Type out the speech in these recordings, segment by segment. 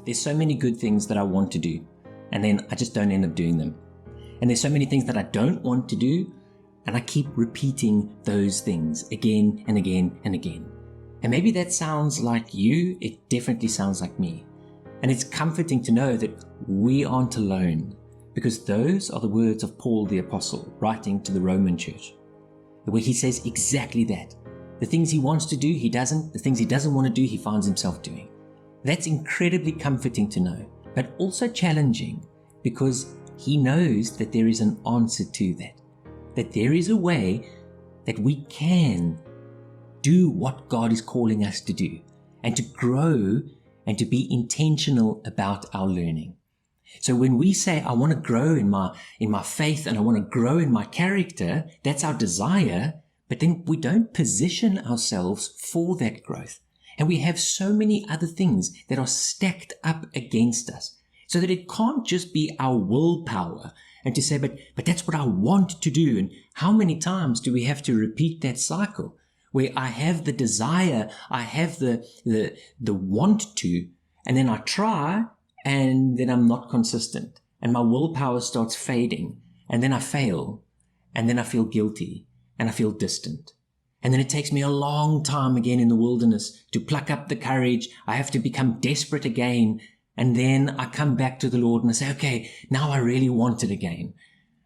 there's so many good things that I want to do, and then I just don't end up doing them. And there's so many things that I don't want to do, and I keep repeating those things again and again and again. And maybe that sounds like you. It definitely sounds like me. And it's comforting to know that we aren't alone, because those are the words of Paul the Apostle writing to the Roman church, where he says exactly that. The things he wants to do, he doesn't. The things he doesn't want to do, he finds himself doing. That's incredibly comforting to know, but also challenging, because he knows that there is an answer to that there is a way that we can do what God is calling us to do, and to grow and to be intentional about our learning. So when we say, I want to grow in my faith and I want to grow in my character, that's our desire, but then we don't position ourselves for that growth. And we have so many other things that are stacked up against us, so that it can't just be our willpower and to say, but that's what I want to do. And how many times do we have to repeat that cycle where I have the desire, I have the want to, and then I try, and then I'm not consistent, and my willpower starts fading, and then I fail, and then I feel guilty, and I feel distant. And then it takes me a long time again in the wilderness to pluck up the courage. I have to become desperate again. And then I come back to the Lord and I say, okay, now I really want it again.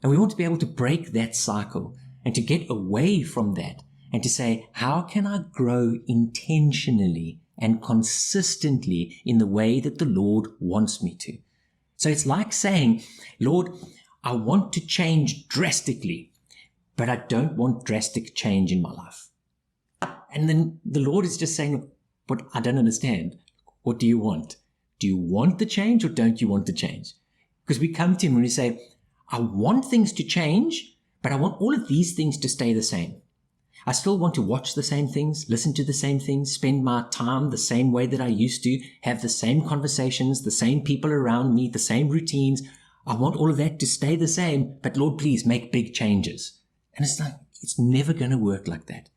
And we want to be able to break that cycle and to get away from that and to say, how can I grow intentionally and consistently in the way that the Lord wants me to? So it's like saying, Lord, I want to change drastically, but I don't want drastic change in my life. And then the Lord is just saying, but I don't understand. What do you want? Do you want the change or don't you want the change? Because we come to him and we say, I want things to change, but I want all of these things to stay the same. I still want to watch the same things, listen to the same things, spend my time the same way that I used to, have the same conversations, the same people around me, the same routines. I want all of that to stay the same, but Lord, please make big changes. And it's like, it's never going to work like that.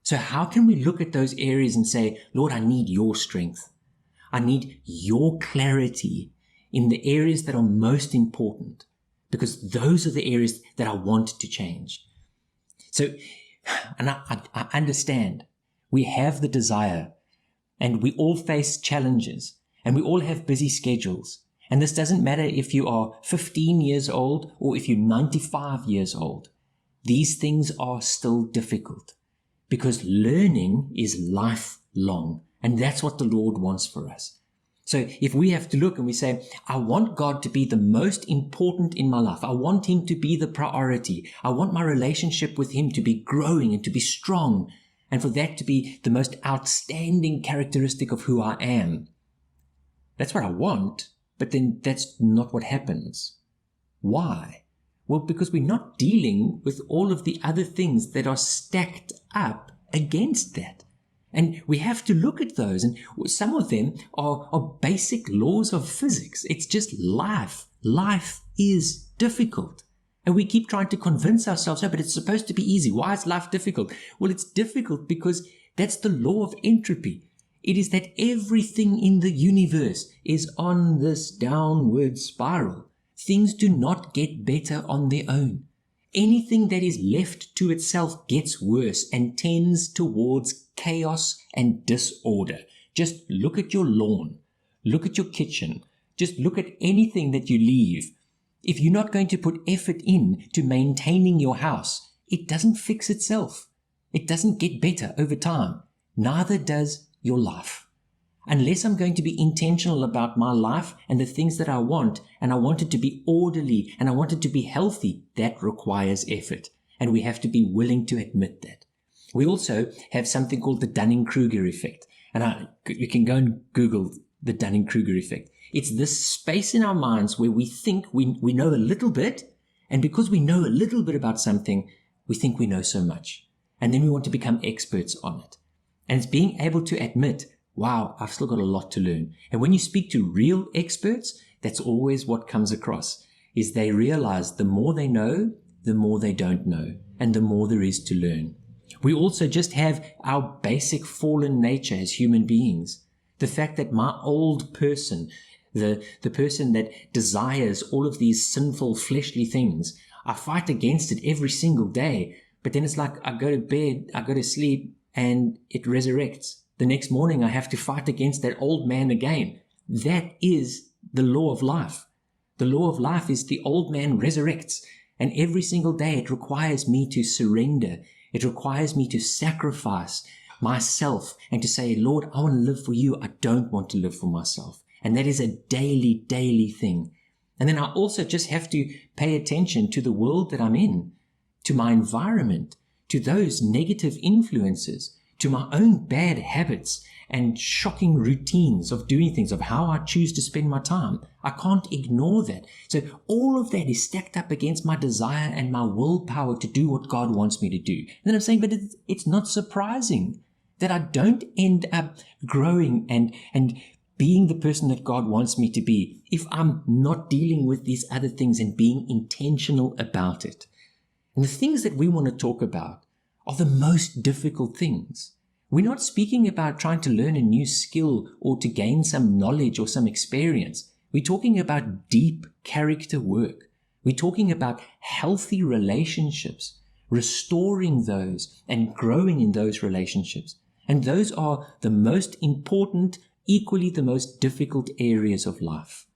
So how can we look at those areas and say, Lord, I need your strength. I need your clarity in the areas that are most important, because those are the areas that I want to change. So, and I understand we have the desire, and we all face challenges, and we all have busy schedules. And this doesn't matter if you are 15 years old or if you're 95 years old. These things are still difficult, because learning is lifelong. And that's what the Lord wants for us. So if we have to look and we say, I want God to be the most important in my life. I want him to be the priority. I want my relationship with him to be growing and to be strong, and for that to be the most outstanding characteristic of who I am. That's what I want, but then that's not what happens. Why? Well, because we're not dealing with all of the other things that are stacked up against that. And we have to look at those, and some of them are basic laws of physics. It's just life. Life is difficult. And we keep trying to convince ourselves, no, but it's supposed to be easy. Why is life difficult? Well, it's difficult because that's the law of entropy. It is that everything in the universe is on this downward spiral. Things do not get better on their own. Anything that is left to itself gets worse and tends towards chaos and disorder. Just look at your lawn. Look at your kitchen. Just look at anything that you leave. If you're not going to put effort in to maintaining your house, it doesn't fix itself. It doesn't get better over time. Neither does your life. Unless I'm going to be intentional about my life and the things that I want, and I want it to be orderly and I want it to be healthy, that requires effort. And we have to be willing to admit that. We also have something called the Dunning-Kruger effect. And you can go and Google the Dunning-Kruger effect. It's this space in our minds where we think we know a little bit, and because we know a little bit about something, we think we know so much. And then we want to become experts on it. And it's being able to admit, wow, I've still got a lot to learn. And when you speak to real experts, that's always what comes across, is they realize the more they know, the more they don't know, and the more there is to learn. We also just have our basic fallen nature as human beings, The fact that my old person, the person that desires all of these sinful fleshly things, I fight against it every single day. But then it's like I go to bed, I go to sleep, and it resurrects. The next morning I have to fight against that old man again. That is the law of life. The law of life is the old man resurrects. And every single day it requires me to surrender. It requires me to sacrifice myself and to say, Lord, I want to live for you. I don't want to live for myself. And that is a daily thing. And then I also just have to pay attention to the world that I'm in, to my environment, to those negative influences, to my own bad habits and shocking routines of doing things, of how I choose to spend my time. I can't ignore that. So all of that is stacked up against my desire and my willpower to do what God wants me to do. And then I'm saying, but it's not surprising that I don't end up growing and being the person that God wants me to be if I'm not dealing with these other things and being intentional about it. And the things that we want to talk about are the most difficult things. We're not speaking about trying to learn a new skill or to gain some knowledge or some experience. We're talking about deep character work. We're talking about healthy relationships, restoring those and growing in those relationships. And those are the most important, equally the most difficult areas of life.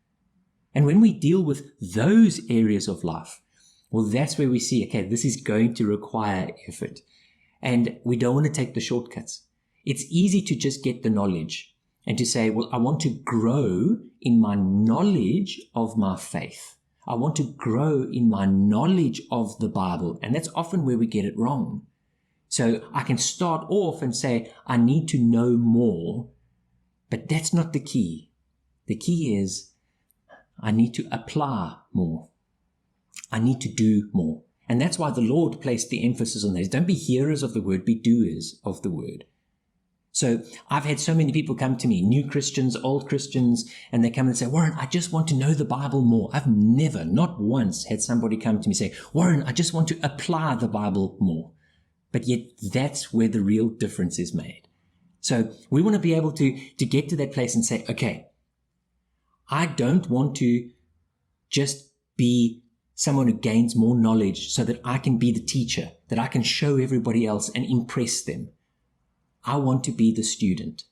And when we deal with those areas of life, well, that's where we see, okay, this is going to require effort. And we don't want to take the shortcuts. It's easy to just get the knowledge and to say, well, I want to grow in my knowledge of my faith. I want to grow in my knowledge of the Bible. And that's often where we get it wrong. So I can start off and say, I need to know more, but that's not the key. The key is I need to apply more. I need to do more. And that's why the Lord placed the emphasis on this. Don't be hearers of the word, be doers of the word. So I've had so many people come to me, new Christians, old Christians, and they come and say, Warren, I just want to know the Bible more. I've never, not once, had somebody come to me say, Warren, I just want to apply the Bible more. But yet that's where the real difference is made. So we want to be able to get to that place and say, okay, I don't want to just be someone who gains more knowledge so that I can be the teacher, that I can show everybody else and impress them. I want to be the student.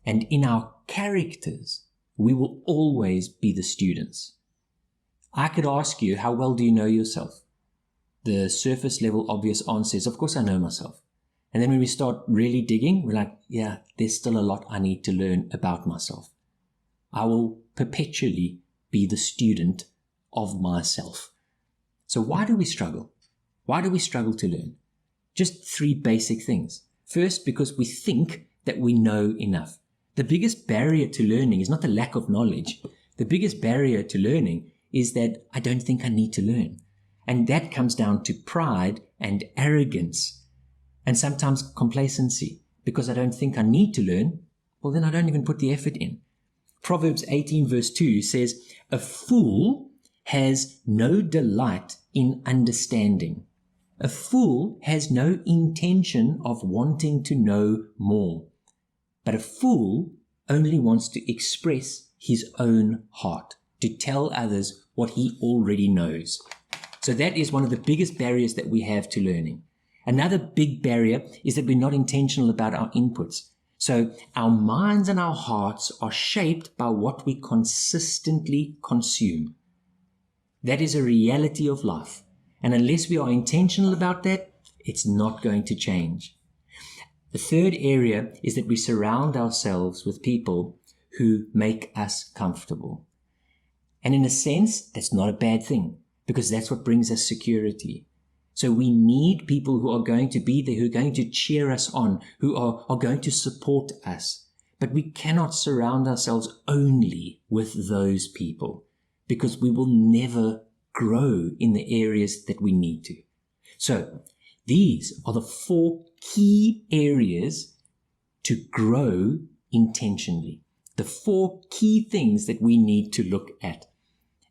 And in our characters, we will always be the students. I could ask you, how well do you know yourself? The surface level obvious answer is, of course I know myself. And then when we start really digging, we're like, yeah, there's still a lot I need to learn about myself. I will perpetually be the student of myself. So why do we struggle? Why do we struggle to learn? Just three basic things. First, because we think that we know enough. The biggest barrier to learning is not the lack of knowledge. The biggest barrier to learning is that I don't think I need to learn. And that comes down to pride and arrogance and sometimes complacency. Because I don't think I need to learn, well, then I don't even put the effort in. Proverbs 18 verse 2 says, a fool has no delight in understanding. A fool has no intention of wanting to know more. But a fool only wants to express his own heart, to tell others what he already knows. So that is one of the biggest barriers that we have to learning. Another big barrier is that we're not intentional about our inputs. So our minds and our hearts are shaped by what we consistently consume. That is a reality of life. And unless we are intentional about that, it's not going to change. The third area is that we surround ourselves with people who make us comfortable. And in a sense, that's not a bad thing, because that's what brings us security. So we need people who are going to be there, who are going to cheer us on, who are going to support us. But we cannot surround ourselves only with those people, because we will never grow in the areas that we need to. So these are the 4 key areas to grow intentionally. The 4 key things that we need to look at.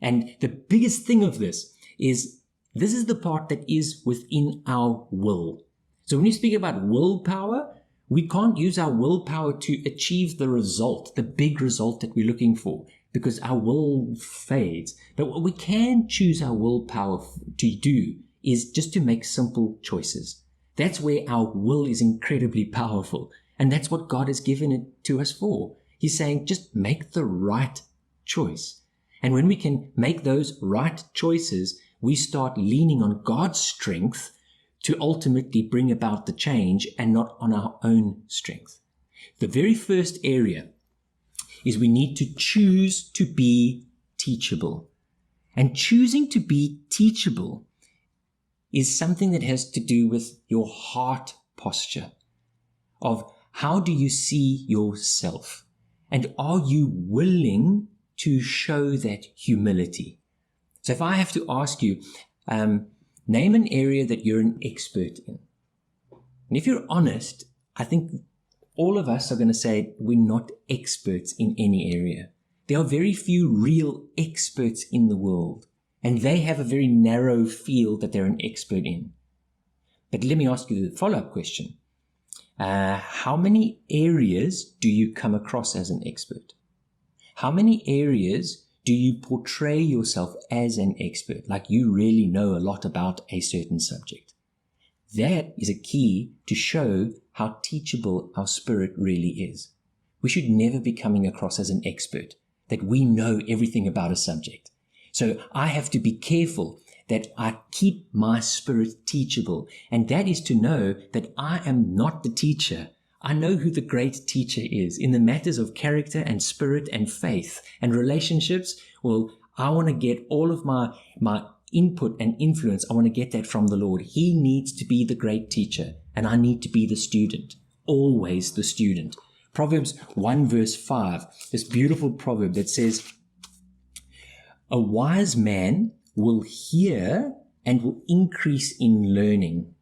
And the biggest thing of this is the part that is within our will. So when you speak about willpower, We can't use our willpower to achieve the result, the big result that we're looking for, because our will fades. But what we can choose our willpower to do is just to make simple choices. That's where our will is incredibly powerful. And that's what God has given it to us for. He's saying, just make the right choice. And when we can make those right choices, we start leaning on God's strength to ultimately bring about the change and not on our own strength. The very first area is we need to choose to be teachable. And choosing to be teachable is something that has to do with your heart posture of how do you see yourself? And are you willing to show that humility? So if I have to ask you, name an area that you're an expert in. And if you're honest, I think all of us are going to say we're not experts in any area. There are very few real experts in the world, and they have a very narrow field that they're an expert in. But let me ask you the follow-up question. How many areas do you come across as an expert? How many areas do you portray yourself as an expert, like you really know a lot about a certain subject? That is a key to show how teachable our spirit really is. We should never be coming across as an expert, that we know everything about a subject. So I have to be careful that I keep my spirit teachable, and that is to know that I am not the teacher. I know who the great teacher is. In the matters of character and spirit and faith and relationships, well, I want to get all of my input and influence, I want to get that from the Lord. He needs to be the great teacher, and I need to be the student, always the student. Proverbs 1 verse 5, this beautiful proverb that says, a wise man will hear and will increase in learning,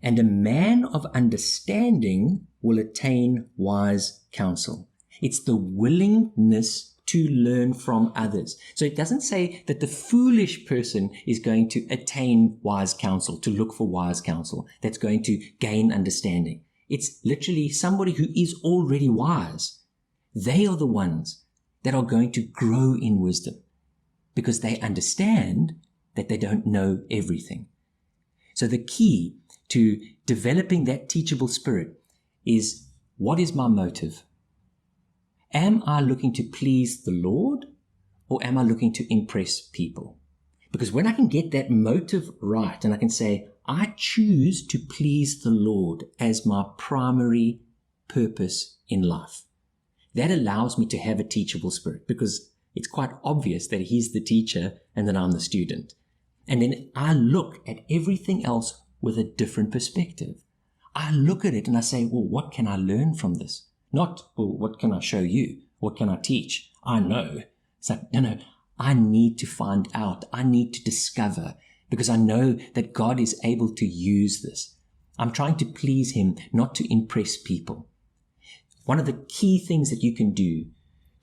and a man of understanding will attain wise counsel. It's the willingness to learn from others. So it doesn't say that the foolish person is going to attain wise counsel, to look for wise counsel, that's going to gain understanding. It's literally somebody who is already wise. They are the ones that are going to grow in wisdom, because they understand that they don't know everything. So the key to developing that teachable spirit is, what is my motive? Am I looking to please the Lord, or am I looking to impress people? Because when I can get that motive right, and I can say, I choose to please the Lord as my primary purpose in life, that allows me to have a teachable spirit, because it's quite obvious that He's the teacher and that I'm the student. And then I look at everything else with a different perspective. I look at it and I say, well, what can I learn from this? Not, well, what can I show you? What can I teach? I know. It's like, no, I need to find out. I need to discover, because I know that God is able to use this. I'm trying to please Him, not to impress people. One of the key things that you can do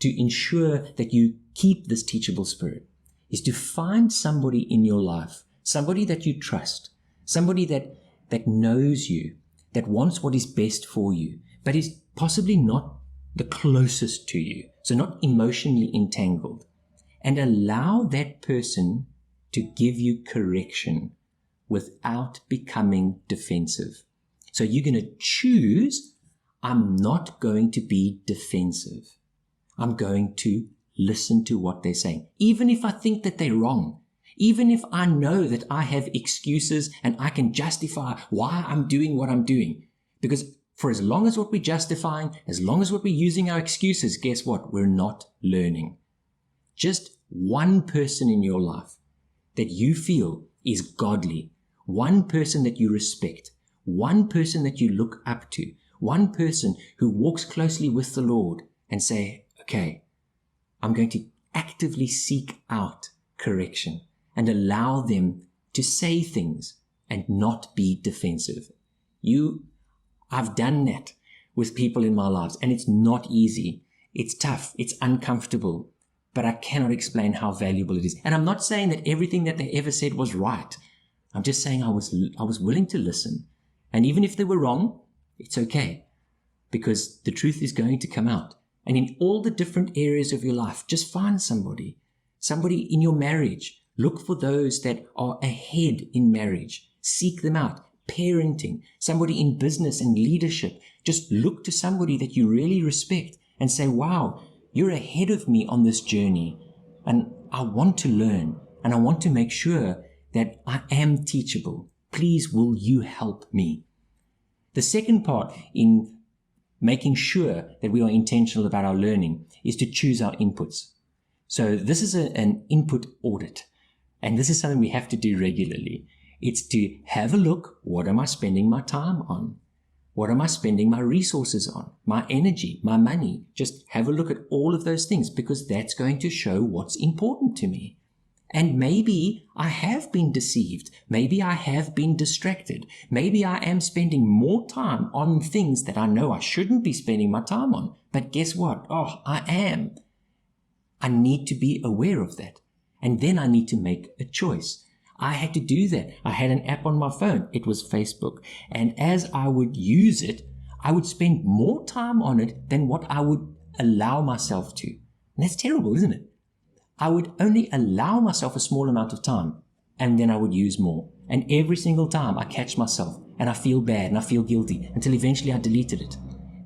to ensure that you keep this teachable spirit is to find somebody in your life, somebody that you trust, somebody that knows you, that wants what is best for you, but is possibly not the closest to you, so not emotionally entangled, and allow that person to give you correction without becoming defensive. So you're going to choose, I'm not going to be defensive. I'm going to listen to what they're saying, even if I think that they're wrong, even if I know that I have excuses and I can justify why I'm doing what I'm doing. Because for as long as what we're justifying, as long as what we're using our excuses, guess what? We're not learning. Just one person in your life that you feel is godly, one person that you respect, one person that you look up to, one person who walks closely with the Lord, and say, okay, I'm going to actively seek out correction and allow them to say things and not be defensive. I've done that with people in my lives, and it's not easy. It's tough. It's uncomfortable, but I cannot explain how valuable it is. And I'm not saying that everything that they ever said was right. I'm just saying I was willing to listen. And even if they were wrong, It's okay, because the truth is going to come out. And in all the different areas of your life, just find somebody in your marriage. Look for those that are ahead in marriage. Seek them out. Parenting, somebody in business and leadership. Just look to somebody that you really respect and say, wow, you're ahead of me on this journey. And I want to learn, and I want to make sure that I am teachable. Please, will you help me? The second part in making sure that we are intentional about our learning is to choose our inputs. So this is an input audit, and this is something we have to do regularly. It's to have a look, what am I spending my time on? What am I spending my resources on? My energy, my money? Just have a look at all of those things, because that's going to show what's important to me. And maybe I have been deceived. Maybe I have been distracted. Maybe I am spending more time on things that I know I shouldn't be spending my time on. But guess what? Oh, I am. I need to be aware of that. And then I need to make a choice. I had to do that. I had an app on my phone. It was Facebook. And as I would use it, I would spend more time on it than what I would allow myself to. And that's terrible, isn't it? I would only allow myself a small amount of time, and then I would use more. And every single time I catch myself and I feel bad and I feel guilty until eventually I deleted it.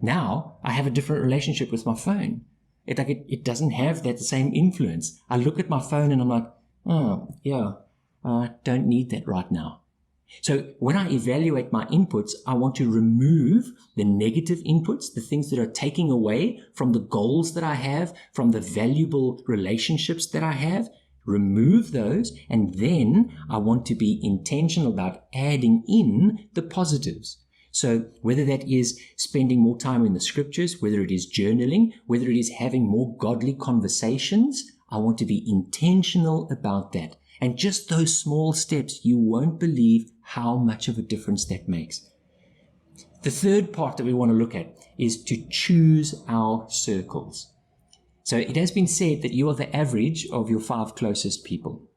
Now I have a different relationship with my phone. It doesn't have that same influence. I look at my phone and I'm like, oh, yeah, I don't need that right now. So when I evaluate my inputs, I want to remove the negative inputs, the things that are taking away from the goals that I have, from the valuable relationships that I have, remove those, and then I want to be intentional about adding in the positives. So whether that is spending more time in the scriptures, whether it is journaling, whether it is having more godly conversations, I want to be intentional about that. And just those small steps, you won't believe how much of a difference that makes. The third part that we want to look at is to choose our circles. So it has been said that you are the average of your 5 closest people.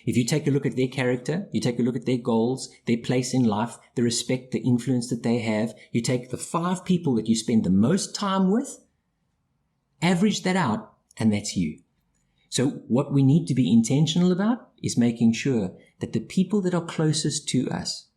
If you take a look at their character, you take a look at their goals, their place in life, the respect, the influence that they have, you take the 5 people that you spend the most time with, average that out, and that's you. So what we need to be intentional about is making sure that the people that are closest to us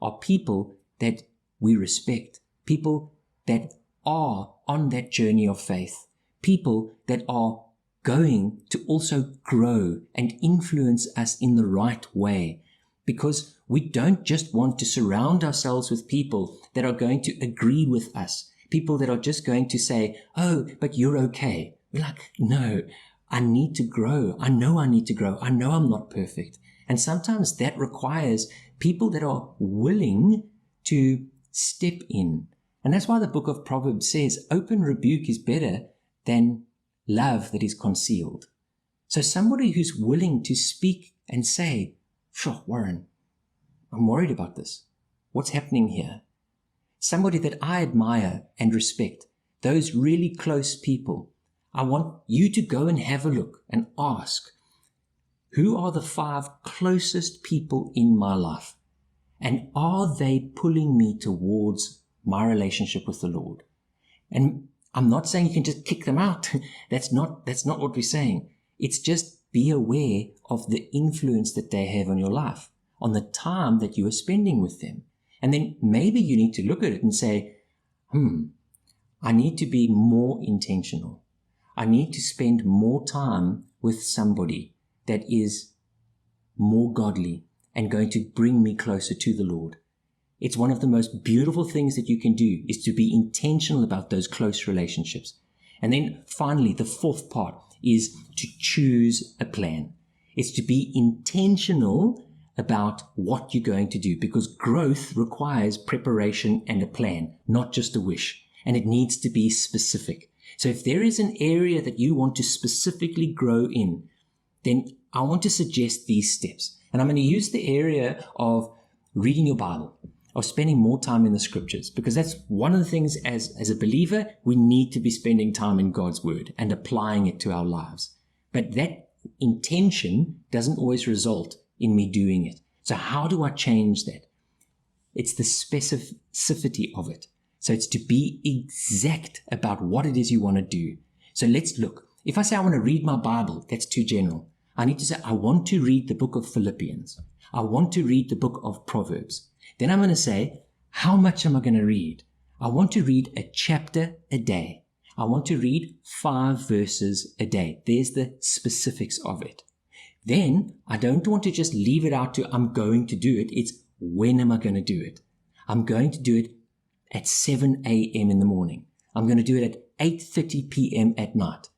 are people that we respect, people that are on that journey of faith, people that are going to also grow and influence us in the right way, because we don't just want to surround ourselves with people that are going to agree with us, people that are just going to say, oh, but you're okay. We're like, no, I need to grow. I know I need to grow. I know I'm not perfect. And sometimes that requires people that are willing to step in. And that's why the book of Proverbs says open rebuke is better than love that is concealed. So somebody who's willing to speak and say, sure, Warren, I'm worried about this. What's happening here? Somebody that I admire and respect, those really close people. I want you to go and have a look and ask, who are the 5 closest people in my life? And are they pulling me towards my relationship with the Lord? And I'm not saying you can just kick them out. That's not what we're saying. It's just be aware of the influence that they have on your life, on the time that you are spending with them. And then maybe you need to look at it and say, I need to be more intentional. I need to spend more time with somebody that is more godly and going to bring me closer to the Lord. It's one of the most beautiful things that you can do is to be intentional about those close relationships. And then finally, the 4th part is to choose a plan. It's to be intentional about what you're going to do, because growth requires preparation and a plan, not just a wish. And it needs to be specific. So if there is an area that you want to specifically grow in, then I want to suggest these steps. And I'm going to use the area of reading your Bible, of spending more time in the scriptures, because that's one of the things as a believer, we need to be spending time in God's word and applying it to our lives. But that intention doesn't always result in me doing it. So how do I change that? It's the specificity of it. So it's to be exact about what it is you want to do. So let's look. If I say I want to read my Bible, that's too general. I need to say I want to read the book of Philippians. I want to read the book of Proverbs. Then I'm going to say, how much am I going to read? I want to read a chapter a day. I want to read 5 verses a day. There's the specifics of it. Then I don't want to just leave it out to I'm going to do it. It's when am I going to do it? I'm going to do it at 7 a.m. in the morning. I'm going to do it at 8:30 p.m. at night.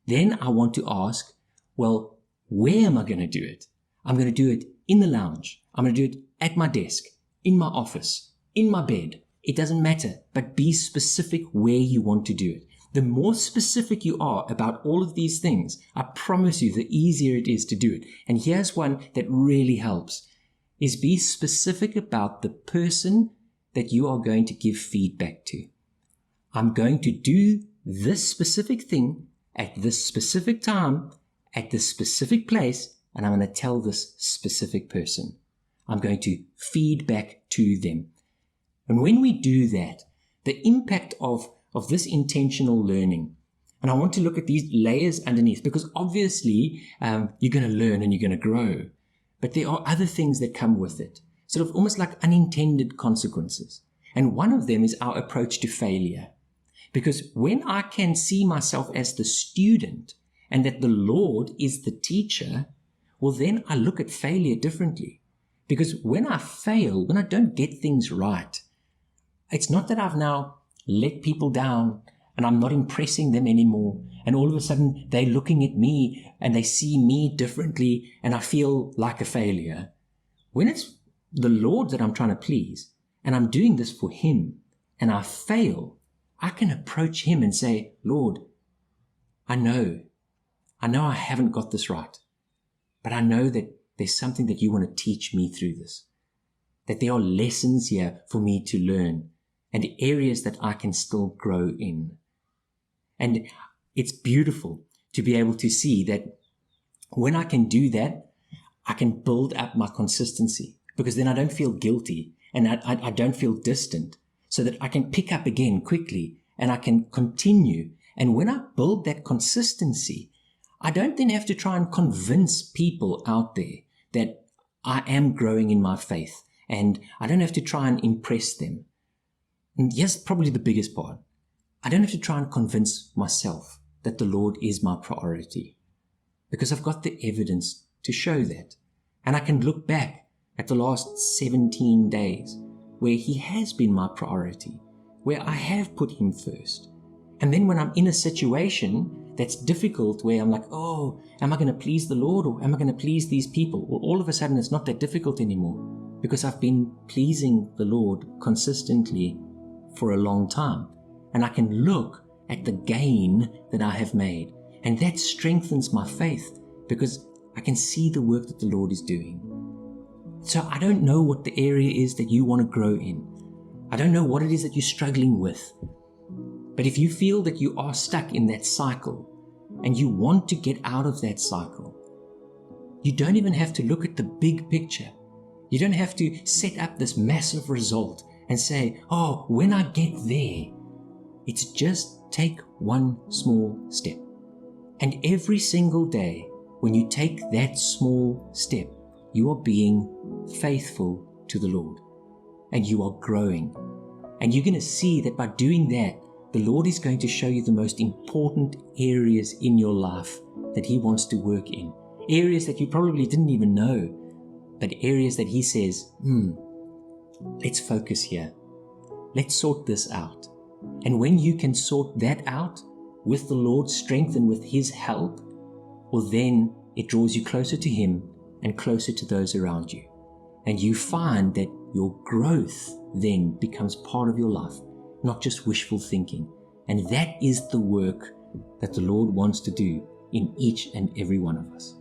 Then I want to ask, well, where am I going to do it? I'm going to do it in the lounge. I'm going to do it at my desk, in my office, in my bed. It doesn't matter, but be specific where you want to do it. The more specific you are about all of these things, I promise you, the easier it is to do it. And here's one that really helps, is be specific about the person that you are going to give feedback to. I'm going to do this specific thing at this specific time, at this specific place, and I'm going to tell this specific person. I'm going to feed back to them. And when we do that, the impact of this intentional learning, and I want to look at these layers underneath, because obviously you're going to learn and you're going to grow, but there are other things that come with it, sort of almost like unintended consequences. And one of them is our approach to failure. Because when I can see myself as the student and that the Lord is the teacher, well, then I look at failure differently. Because when I fail, when I don't get things right, it's not that I've now let people down and I'm not impressing them anymore. And all of a sudden they're looking at me and they see me differently and I feel like a failure. When it's the Lord that I'm trying to please and I'm doing this for Him and I fail, I can approach Him and say, Lord, I know I haven't got this right, but I know that there's something that you want to teach me through this, that there are lessons here for me to learn and areas that I can still grow in. And it's beautiful to be able to see that when I can do that, I can build up my consistency, because then I don't feel guilty and I don't feel distant, so that I can pick up again quickly and I can continue. And when I build that consistency, I don't then have to try and convince people out there that I am growing in my faith, and I don't have to try and impress them. And yes, probably the biggest part, I don't have to try and convince myself that the Lord is my priority, because I've got the evidence to show that. And I can look back at the last 17 days where He has been my priority, where I have put Him first. And then when I'm in a situation that's difficult, where I'm like, oh, am I going to please the Lord, or am I going to please these people? Well, all of a sudden it's not that difficult anymore, because I've been pleasing the Lord consistently for a long time. And I can look at the gain that I have made, and that strengthens my faith, because I can see the work that the Lord is doing. So I don't know what the area is that you want to grow in. I don't know what it is that you're struggling with. But if you feel that you are stuck in that cycle and you want to get out of that cycle, you don't even have to look at the big picture. You don't have to set up this massive result and say, oh, when I get there, it's just take one small step. And every single day, when you take that small step, you are being faithful to the Lord, and you are growing. And you're going to see that by doing that, the Lord is going to show you the most important areas in your life that He wants to work in. Areas that you probably didn't even know, but areas that He says, let's focus here. Let's sort this out. And when you can sort that out with the Lord's strength and with His help, well, then it draws you closer to Him and closer to those around you. And you find that your growth then becomes part of your life, not just wishful thinking. And that is the work that the Lord wants to do in each and every one of us.